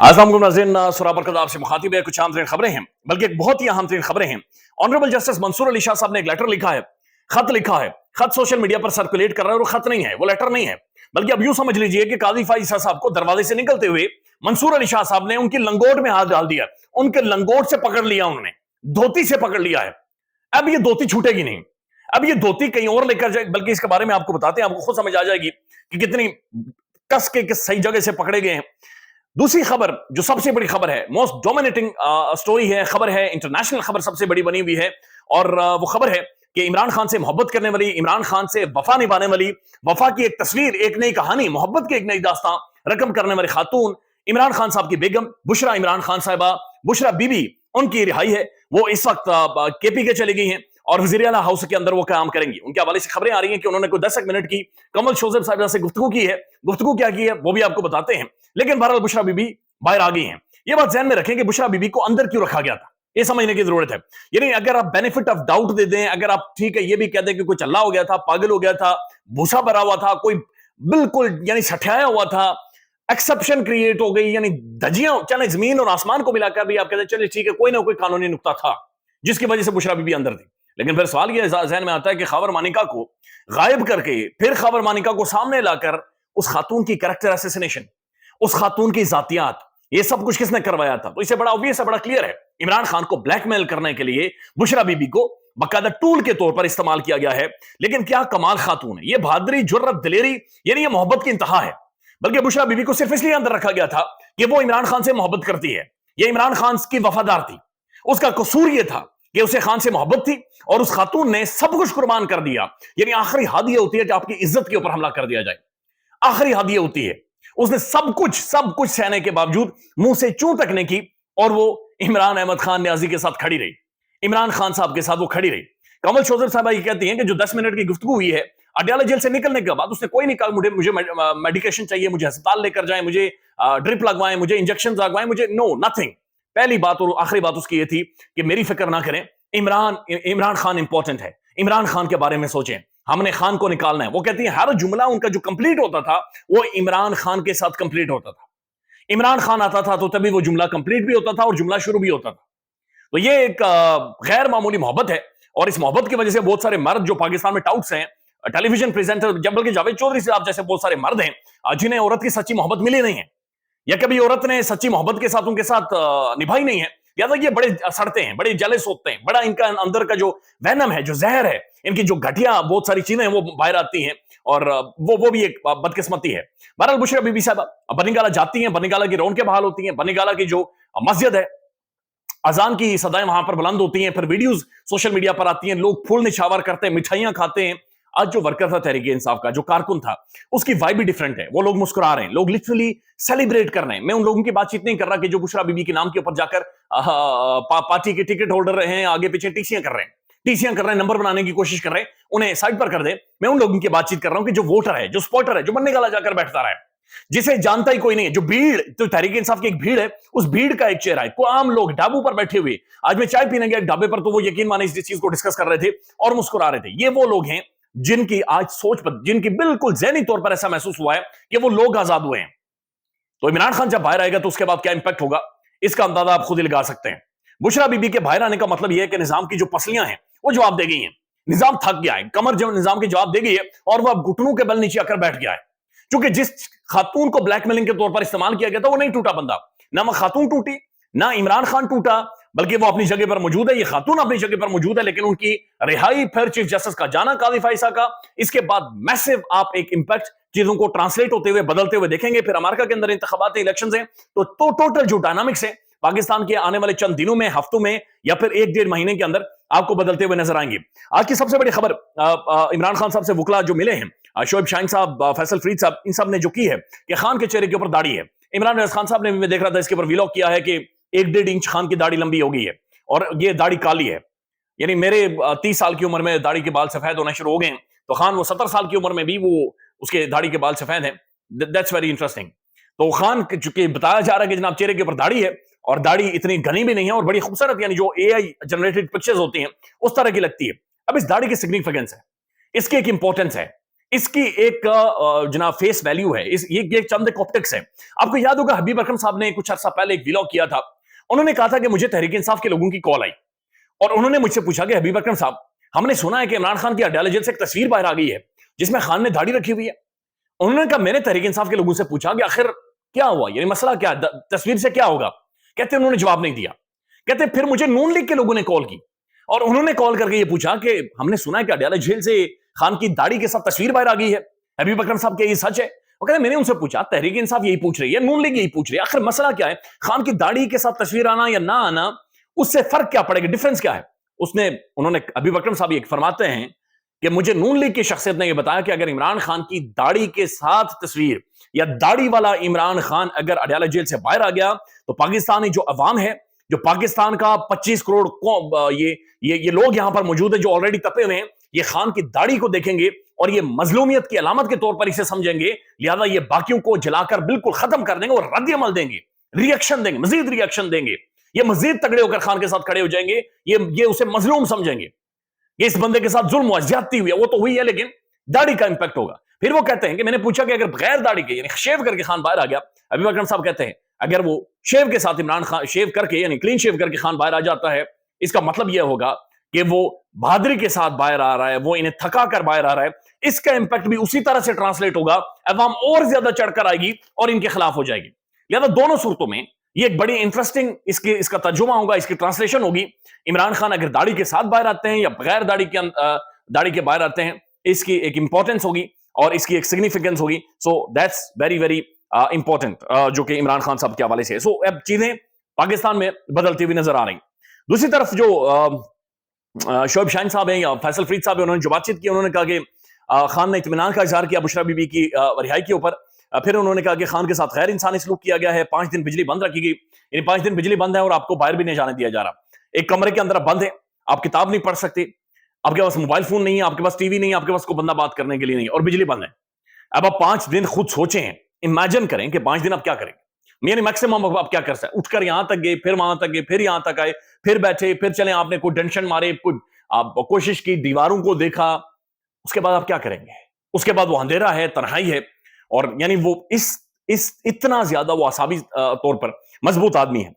अस्सलाम वालेकुम नाज़रीन, सुरा बरकत आपसे मुखातिब है। कुछ अहम तरीन खबरें हैं, बल्कि एक बहुत ही अहम तरीन खबरें हैं। ऑनरेबल जस्टिस मंसूर अली शाह साहब ने एक लेटर लिखा है, खत लिखा है। खत सोशल मीडिया पर सर्कुलेट कर रहा है और वो खत नहीं है, वो लेटर नहीं है, बल्कि अब यूं समझ लीजिए कि काजी फाइज साहब को दरवाजे से निकलते हुए मंसूर अली शाह साहब ने उनकी लंगोट में हाथ डाल दिया, उनके लंगोट से पकड़ लिया, उन्होंने धोती से पकड़ लिया है। अब ये धोती छूटेगी नहीं, अब ये धोती कहीं और लेकर जाए, बल्कि इसके बारे में आपको बताते हैं, आपको खुद समझ आ जाएगी कि कितनी कस के किस सही जगह से पकड़े गए हैं। दूसरी खबर जो सबसे बड़ी खबर है, मोस्ट डोमिनेटिंग स्टोरी है, खबर है, इंटरनेशनल खबर सबसे बड़ी बनी हुई है, और वो खबर है कि इमरान खान से मोहब्बत करने वाली, इमरान खान से वफा निभाने वाली, वफा की एक तस्वीर, एक नई कहानी, मोहब्बत की एक नई दास्तां रकम करने वाली खातून इमरान खान साहब की बेगम बुशरा इमरान खान साहिबा, बुशरा बीबी, उनकी रिहाई है। वो इस वक्त केपी के चली गई हैं और वजीर आला हाउस के अंदर वो काम करेंगी। उनके हवाले से खबरें आ रही हैं कि उन्होंने कोई 10 मिनट की कमल शोजेब साहिबा से गुफ्तगू की है। गुफ्तगू क्या की है वो भी आपको बताते हैं, लेकिन बहरहाल बुशरा बीबी बाहर आ गई हैं। ये बात ध्यान में रखें कि बुशरा बीबी को अंदर क्यों रखा गया था, ये समझने की जरूरत है। यानी अगर आप बेनिफिट ऑफ डाउट दे दें, अगर आप ठीक है ये भी कह दें कि कोई चल्ला हो गया था, पागल हो गया था, भूसा भरा हुआ था, कोई बिल्कुल यानी सठियाया हुआ था, एक्सेप्शन क्रिएट हो गई, यानी धजियां चले जमीन और आसमान को मिलाकर भी आप कहते हैं चलिए ठीक है कोई ना कोई कानूनी नुक्ता था जिसकी वजह से बुशरा बीबी अंदर थी। लेकिन फिर सवाल यह जहन में आता है कि खबर मानिका को गायब करके फिर खबर मानिका को सामने लाकर उस खातून की कैरेक्टर असैसिनेशन, उस खातून की जातियात, ये सब कुछ किसने करवाया था? तो इसे बड़ा ऑब्वियस है, बड़ा क्लियर है, इमरान खान को ब्लैकमेल करने के लिए बुशरा बीबी को बाकायदा टूल के तौर पर इस्तेमाल किया गया है। लेकिन क्या कमाल खातून है, ये बहादुरी, जुर्रत, दिलेरी, यानी ये मोहब्बत की इंतहा है। बल्कि बुशरा बीबी को सिर्फ इसलिए अंदर रखा गया था कि वो इमरान खान से मोहब्बत करती है, ये इमरान खान की वफादार थी। उसका कसूर यह था कि उसे खान से मोहब्बत थी और उस खातून ने सब कुछ कुर्बान कर दिया। यानी आखिरी हद यह होती है कि आपकी इज्जत के ऊपर हमला कर दिया जाए, आखिरी हद यह होती है। उसने सब कुछ सहने के बावजूद मुंह से चूं तक नहीं की और वो इमरान अहमद खान न्याजी के साथ खड़ी रही, इमरान खान साहब के साथ वो खड़ी रही। कमल शोजर साहब ये कहती हैं कि जो 10 मिनट की गुफ्तगू हुई है अडयाला जेल से निकलने के बाद, उसने कोई नहीं कहा मुझे मेडिकेशन चाहिए, मुझे अस्पताल लेकर जाएं, मुझे ड्रिप लगवाएं, मुझे इंजेक्शन लगवाएं, मुझे नो नथिंग। पहली बात और आखिरी बात उसकी ये थी कि मेरी फिक्र ना करें, इमरान खान इंपॉर्टेंट है, इमरान खान के बारे में सोचें, हमने खान को निकालना है। वो कहती है हर जुमला उनका जो कंप्लीट होता था वो इमरान खान के साथ कंप्लीट होता था। इमरान खान आता था तो तभी वो जुमला कंप्लीट भी होता था और जुमला शुरू भी होता था। तो ये एक गैर मामूली मोहब्बत है, और इस मोहब्बत की वजह से बहुत सारे मर्द जो पाकिस्तान में टाउट्स हैं, टेलीविजन प्रेजेंटर, जब बल्कि जावेद चौधरी साहब जैसे बहुत सारे मर्द हैं जिन्हें औरत की सच्ची मोहब्बत मिली नहीं है, या कभी औरत ने सच्ची मोहब्बत के साथ उनके साथ निभाई नहीं है, या तो ये बड़े सड़ते हैं, बड़े जेलस होते हैं, बड़ा इनका अंदर का जो वैनम है, जो जहर है, इनकी जो घटिया बहुत सारी चीजें हैं वो बाहर आती हैं, और वो भी एक बदकिस्मती है। बहरहाल बुशरा बीबी साहब बनिगाला जाती हैं, बनिगाला की रौनकें बहाल होती हैं, बनिगाला की जो मस्जिद है, अजान की सदाएं वहां पर बुलंद होती हैं, फिर वीडियोस सोशल मीडिया पर आती हैं, लोग फूल निछावर करते हैं, मिठाइयां खाते हैं। आज जो वर्कर था तहरीक इंसाफ का, जो कारकुन था, उसकी वाइब भी डिफरेंट है, वो लोग मुस्कुरा रहे हैं, लोग लिटरली सेलिब्रेट कर रहे हैं। मैं उन लोगों की बातचीत नहीं कर रहा कि जो बुशरा बीबी के नाम के ऊपर जाकर पार्टी के टिकट होल्डर रहे हैं, आगे पीछे टीसियां कर रहे हैं, नंबर बनाने की कोशिश कर रहे हैं, उन्हें साइड पर कर दे। मैं उन लोगों की बातचीत कर रहा हूं कि जो वोटर है, जो स्पॉटर है, जो बनने गाला जाकर बैठता रहा है, जिसे जानता ही कोई नहीं है, जो भीड़, तो तहरीक इंसाफ की एक भीड़ है, उस भीड़ का एक चेहरा है। कोई आम लोग ढाबू पर बैठे हुए, आज मैं चाय पीने गया ढाबे पर, तो वो यकीन माने इस चीज को डिस्कस कर रहे थे और मुस्कुरा रहे थे। ये वो लोग हैं जिनकी आज सोच पर, जिनकी बिल्कुल ज़हनी तौर पर ऐसा महसूस हुआ है कि वो लोग आजाद हुए हैं। तो इमरान खान जब बाहर आएगा तो उसके बाद क्या इंपैक्ट होगा, इसका अंदाजा आप खुद ही लगा सकते हैं। बुशरा बीबी के बाहर आने का मतलब यह है कि निजाम की जो पसलियां हैं वो जवाब दे गई हैं, निजाम थक गया है, कमर जब निजाम की जवाब दे गई है और वह अब घुटनों के बल नीचे आकर बैठ गया है। क्योंकि जिस खातून को ब्लैकमेलिंग के तौर पर इस्तेमाल किया गया था वो नहीं टूटा बंदा, ना वो खातून टूटी, ना इमरान खान टूटा, बल्कि वो अपनी जगह पर मौजूद है, ये खातून अपनी जगह पर मौजूद है। लेकिन उनकी रिहाई, फिर चीफ जस्टिस का जाना काजी फाइसा का, इसके बाद मैसिव आप एक इंपैक्ट चीजों को ट्रांसलेट होते हुए, बदलते हुए देखेंगे। फिर अमेरिका के अंदर इंतखाबात इलेक्शंस हैं, तो टोटल जो डायनामिक्स है पाकिस्तान के आने वाले चंद दिनों में, हफ्तों में, या फिर 1-1.5 महीने के अंदर आपको बदलते हुए नजर आएंगे। आज की सबसे बड़ी खबर, इमरान खान साहब से वकला जो मिले हैं, शोएब शाहीन साहब, फैसल फरीद साहब, इन सब ने जो की है कि खान के चेहरे के ऊपर दाढ़ी है। इमरान रईस खान साहब ने भी, मैं देख रहा था, इसके ऊपर व्लॉग किया है कि 1-1.5 इंच खान की दाढ़ी लंबी हो गई है और ये दाढ़ी काली है। यानी मेरे 30 साल की उम्र में दाढ़ी के बाल सफेद होना शुरू हो गए हैं, तो खान वो 70 साल की उम्र में भी वो उसके दाढ़ी के बाल सफेद हैं। That's very interesting. तो खान चूंकि बताया जा रहा है कि जनाब चेहरे के ऊपर दाढ़ी है, और दाढ़ी इतनी घनी भी नहीं है और बड़ी खूबसूरत, यानी जो एआई जनरेटेड पिक्चर्स होती हैं उस तरह की लगती है। अब इस दाढ़ी की सिग्निफिकेंस है, इसकी एक इंपॉर्टेंस है इसकी एक जनाब फेस वैल्यू है, ये चंद ऑप्टिक्स है। आपको याद होगा हबीब अकरम साहब ने कुछ अरसा पहले एक व्लॉग किया था। उन्होंने कहा था कि मुझे तहरीक इंसाफ के लोगों की कॉल आई और उन्होंने मुझसे पूछा कि हबीब अकरम साहब, हमने सुना है कि इमरान खान की अडालत जेल से एक तस्वीर बाहर आ गई है जिसमें खान ने दाढ़ी रखी हुई है। उन्होंने कहा, मैंने तहरीक इंसाफ के लोगों से पूछा कि आखिर क्या हुआ, यानी मसला क्या, तस्वीर से क्या होगा। कहते उन्होंने जवाब नहीं दिया। कहते फिर मुझे नून लीग के लोगों ने कॉल की और उन्होंने कॉल करके ये पूछा कि हमने सुना है कि अडालत जेल से खान की दाढ़ी के साथ तस्वीर बाहर आ गई है, हबीब अकरम साहब, क्या ये सच है? वो कहते मैंने उनसे पूछा, तहरीक इंसाफ यही पूछ रही है, नून लीग यही पूछ रही है, आखिर मसला क्या है, खान की दाढ़ी के साथ तस्वीर आना या ना आना, उससे फर्क क्या पड़ेगा, डिफरेंस क्या है? उन्होंने हबीब अकरम साहब ये फरमाते हैं कि मुझे नून लीग की शख्सियत ने यह बताया कि अगर इमरान खान की दाढ़ी के साथ तस्वीर या दाढ़ी वाला इमरान खान अगर अडालत जेल से बाहर आ गया तो पाकिस्तानी जो अवाम है, जो पाकिस्तान का 25 करोड़ ये लोग यहां पर मौजूद है जो ऑलरेडी तपे हुए हैं, ये खान की दाढ़ी को देखेंगे और ये मजलूमियत की अलामत के तौर पर इसे समझेंगे। लिहाजा ये बाकियों को जलाकर बिल्कुल खत्म कर देंगे और रद्द अमल देंगे, रिएक्शन देंगे, मजीद रिएक्शन देंगे। ये मजीद तगड़े होकर खान के साथ खड़े हो जाएंगे। ये उसे मजलूम समझेंगे, ये इस बंदे के साथ जुल्म हुआ, ज्यादती हुई है, वो तो हुई है, लेकिन दाढ़ी का इंपैक्ट होगा। फिर वो कहते हैं कि मैंने पूछा कि अगर बगैर दाढ़ी के यानी शेव करके खान बाहर आ गया, हबीब अकरम साहब कहते हैं अगर वो शेव के साथ इमरान खान शेव करके यानी क्लीन शेव करके खान बाहर आ जाता है, इसका मतलब यह होगा कि वो बहादुरी के साथ बाहर आ रहा है, वो इन्हें थका कर बाहर आ रहा है। इसका इंपैक्ट भी उसी तरह से ट्रांसलेट होगा, अवाम और ज्यादा चढ़कर आएगी और इनके खिलाफ हो जाएगी। लिहाजा दोनों सूरतों में ये एक बड़ी इंटरेस्टिंग इसका तर्जुमा होगा, इसकी ट्रांसलेशन होगी। इमरान खान अगर दाढ़ी के साथ बाहर आते हैं या बगैर दाढ़ी के बाहर आते हैं, इसकी एक इंपॉर्टेंस होगी और इसकी एक सिग्निफिकेंस होगी। So that's very very important, जो कि इमरान खान साहब के हवाले से। सो अब चीजें पाकिस्तान में बदलती हुई नजर आ रही। दूसरी तरफ जो शोएब शाहीन साहब हैं या फैसल फरीद साहब हैं, उन्होंने जो बातचीत की, उन्होंने कहा कि खान ने इत्मीनान का इजहार किया बुशरा बीबी की रिहाई के ऊपर। फिर उन्होंने कहा कि खान के साथ गैर इंसानी सलूक किया गया है, 5 दिन बिजली बंद रखी गई, यानी 5 दिन बिजली बंद है और आपको बाहर भी नहीं जाने दिया जा रहा। एक कमरे के अंदर आप बंद है, आप किताब नहीं पढ़ सकते, आपके पास मोबाइल फोन नहीं है, आपके पास टीवी नहीं है, आपके पास कोई बंदा बात करने के लिए नहीं, और बिजली बंद है। अब आप 5 दिन खुद सोचें, इमेजिन करें कि 5 दिन आप क्या करेंगे, यानी मैक्सिमम आप क्या कर सकते, उठकर यहां तक गए, फिर वहां तक गए, फिर यहां तक आए, फिर बैठे, फिर चले, आपने कोई टेंशन मारे, आप कोशिश की, दीवारों को देखा, उसके बाद आप क्या करेंगे? उसके बाद वो अंधेरा है, तन्हाई है, और यानी वो इस इतना ज्यादा वो असाबी तौर पर मजबूत आदमी है।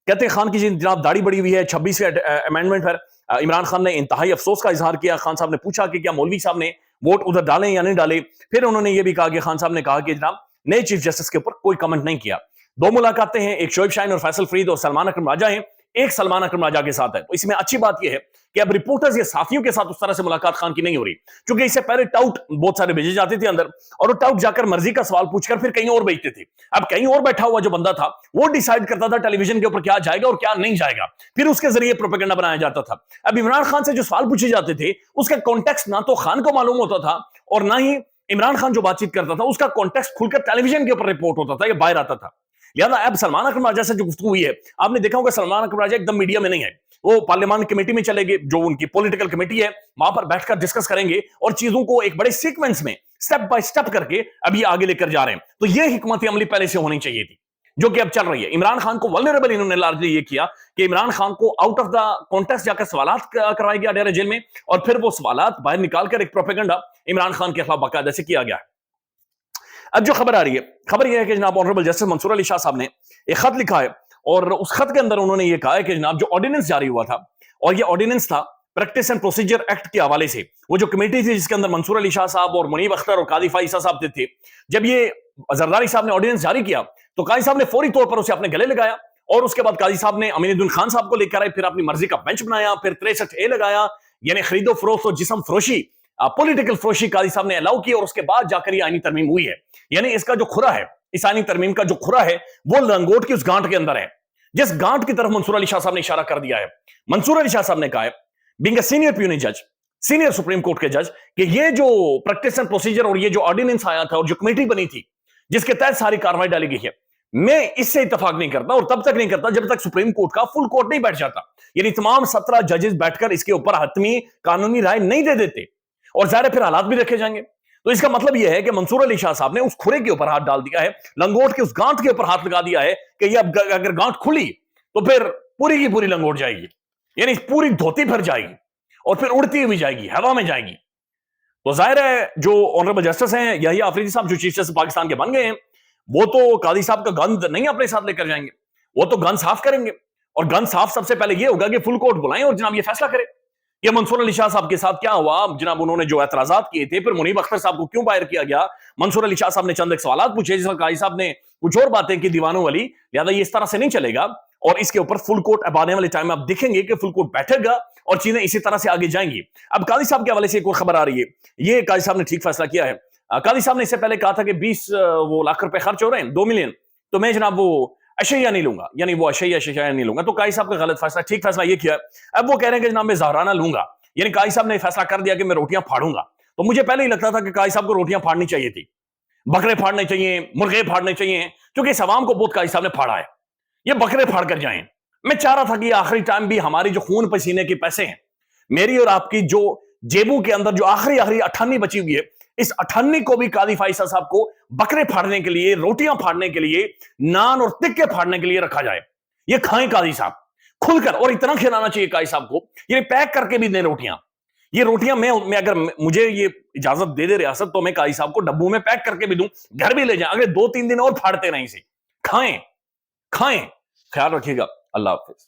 कहते हैं खान की जनाब दाढ़ी बड़ी हुई है। 26वें अमेंडमेंट पर इमरान खान ने इंतहाई अफसोस का इजहार किया। खान साहब ने पूछा कि क्या मौलवी साहब ने वोट उधर डालें या नहीं डाले। फिर उन्होंने ये भी कहा कि खान साहब ने कहा कि जनाब नए चीफ जस्टिस के ऊपर कोई कमेंट नहीं किया। 2 मुलाकातें हैं, एक शोएब शाहीन और फैसल फरीद और सलमान अकरम राजा हैं, एक सलमान अकरम राजा के साथ है। तो इसमें अच्छी बात यह है कि अब रिपोर्टर्स या साथियों के साथ उस तरह से मुलाकात खान की नहीं हो रही, क्योंकि इससे पहले टाउट बहुत सारे भेजे जाते थे अंदर, और वो टाउट जाकर मर्जी का सवाल पूछकर फिर कहीं और भेजते थे। अब कहीं और बैठा हुआ जो बंदा था वो डिसाइड करता था टेलीविजन के ऊपर क्या जाएगा और क्या नहीं जाएगा, फिर उसके जरिए प्रोपेगेंडा बनाया जाता था। अब इमरान खान से जो सवाल पूछे जाते थे उसका कॉन्टेक्स्ट ना तो खान को मालूम होता था और ना ही इमरान खान जो बातचीत करता था उसका कॉन्टेक्स्ट खुलकर टेलीविजन के ऊपर रिपोर्ट होता था या बाहर आता था। लिहाजा अब सलमान अकरम राजा से जो गुफ्तगू हुई है, आपने देखा होगा सलमान अकरम राजा एकदम मीडिया में नहीं है, वो पार्लियामान कमेटी में चले गए, जो उनकी पॉलिटिकल कमेटी है, वहां पर बैठकर डिस्कस करेंगे और चीजों को एक बड़े सीक्वेंस में स्टेप बाय स्टेप करके अभी आगे लेकर जा रहे हैं। तो यह हिकमत अमली पहले से होनी चाहिए थी, जो कि अब चल रही है। इमरान खान को वल्नरेबल इन्होंने लार्जली ये किया कि इमरान खान को आउट ऑफ द कॉन्टेक्स्ट जाकर सवालात करवाए गया डेरा जेल में, और फिर वो सवालात बाहर निकालकर एक प्रोपेगेंडा इमरान खान के खिलाफ बाकायदा से किया गया। अब जो खबर आ रही है, खबर यह है कि जनाब ऑनरेबल जस्टिस मंसूर अली शाह साहब ने एक खत लिखा है और उस खत के अंदर उन्होंने ये कहा है कि जनाब जो ऑर्डिनेंस जारी हुआ था, और ये ऑर्डिनेंस था प्रैक्टिस एंड प्रोसीजर एक्ट के हवाले से, वो जो कमेटी थी जिसके अंदर मंसूर अली शाह साहब और मुनीब अख्तर और कादी फाइसा साहब थे, जब ये जरदारी साहब ने ऑर्डिनेंस जारी किया तो कादी साहब ने फौरी तौर पर उसे अपने गले लगाया, और उसके बाद कादी साहब ने अमीनुद्दीन खान साहब को लेकर आए, फिर अपनी मर्जी का बेंच बनाया, फिर 63A लगाया, यानी खरीदो फरोख्त और जिस्म फरोशी, पॉलिटिकल फरोशी कादी साहब ने अलाउ की, और उसके बाद जाकर ये आईनी तरमीम हुई है। यानी इसका जो खुरा है, इस आईनी तरमीम का जो खुरा है वो लंगोट की उस गांठ के अंदर है, जिस गांठ की तरफ मंसूर अली शाह साहब ने इशारा कर दिया है। मंसूर अली शाह साहब ने कहा है, बीइंग अ सीनियर प्यूनी जज, सीनियर सुप्रीम कोर्ट के जज, कि ये जो प्रैक्टिस एंड प्रोसीजर और ये जो ऑर्डिनेंस आया था और जो कमेटी बनी थी जिसके तहत सारी कार्रवाई डाली गई है, मैं इससे इत्तेफाक नहीं करता और तब तक नहीं करता जब तक सुप्रीम कोर्ट का फुल कोर्ट नहीं बैठ जाता, यानी तमाम 17 जजेस बैठकर इसके ऊपर हतमी कानूनी राय नहीं दे देते, और जाहिर फिर हालात भी रखे जाएंगे। तो इसका मतलब यह है कि मंसूर अली शाह साहब ने उस खुरे के ऊपर हाथ डाल दिया है, लंगोट के उस गांठ के ऊपर हाथ लगा दिया है कि ये अगर गांठ खुली तो फिर पूरी की पूरी लंगोट जाएगी, यानी पूरी धोती भर जाएगी और फिर उड़ती हुई जाएगी, हवा में जाएगी। تو ظاہر ہے جو آنریبل جسٹس ہیں یحییٰ آفریدی صاحب جو چیف جسٹس پاکستان کے بن گئے ہیں وہ تو قاضی صاحب کا گند نہیں اپنے ساتھ لے کر جائیں گے, وہ تو گند صاف کریں گے. اور گند صاف سب سے پہلے یہ ہوگا کہ فل کورٹ بلائیں اور جناب یہ فیصلہ کرے. یہ منصور علی شاہ صاحب کے ساتھ کیا ہوا جناب, انہوں نے جو اعتراضات کیے تھے, پھر منیب اختر صاحب کو کیوں باہر کیا گیا, منصور علی شاہ صاحب نے چند ایک سوالات پوچھے جس میں قاضی صاحب نے کچھ اور باتیں کی دیوانوں والی, لہٰذا یہ اس طرح سے نہیں چلے گا. اور اس کے اوپر فل کورٹ اب آنے والے ٹائم میں آپ دیکھیں گے کہ فل کورٹ بیٹھے گا اور چیزیں اسی طرح سے آگے جائیں گی. اب قاضی صاحب کے حوالے سے ایک اور خبر آ رہی ہے, یہ قاضی صاحب نے ٹھیک فیصلہ کیا ہے. قاضی صاحب نے اس سے پہلے کہا تھا کہ 20 لاکھ روپے خرچ ہو رہے ہیں, 2 ملین, تو میں جناب وہ اشیاء نہیں لوں گا, یعنی وہ اشیاء نہیں لوں گا. تو قاضی صاحب کا غلط فیصلہ, ٹھیک فیصلہ یہ کیا ہے. اب وہ کہہ رہے ہیں کہ جناب میں زہرانہ لوں گا, یعنی قاضی صاحب نے فیصلہ کر دیا کہ میں روٹیاں پھاڑوں گا. تو مجھے پہلے ہی لگتا تھا کہ قاضی صاحب کو روٹیاں پھاڑنی چاہیے تھی, بکرے پھاڑنے چاہیے, مرغے پھاڑنے چاہیے, کیونکہ اس عوام کو بہت قاضی صاحب نے پھاڑا ہے. یہ بکرے پھاڑ کر جائیں. میں چاہ رہا تھا کہ آخری ٹائم بھی ہماری جو خون پسینے کے پیسے ہیں, میری اور آپ کی جو جیبوں کے اندر جو آخری 98 بچی ہوئی ہے, اس 98 کو بھی قاضی فائصل صاحب کو بکرے پھاڑنے کے لیے, روٹیاں پھاڑنے کے لیے, نان اور تکے پھاڑنے کے لیے رکھا جائے. یہ کھائیں قاضی صاحب کھل کر, اور اتنا کھلانا چاہیے قاضی صاحب کو, یہ پیک کر کے بھی دیں روٹیاں. یہ روٹیاں میں اگر مجھے یہ اجازت دے دے ریاست تو میں قاضی صاحب کو ڈبوں میں پیک کر کے بھی دوں, گھر بھی لے جائیں, اگر 2-3 دن اور پھاڑتے نہیں سے کھائیں. خیال رکھیے گا. اللہ حافظ.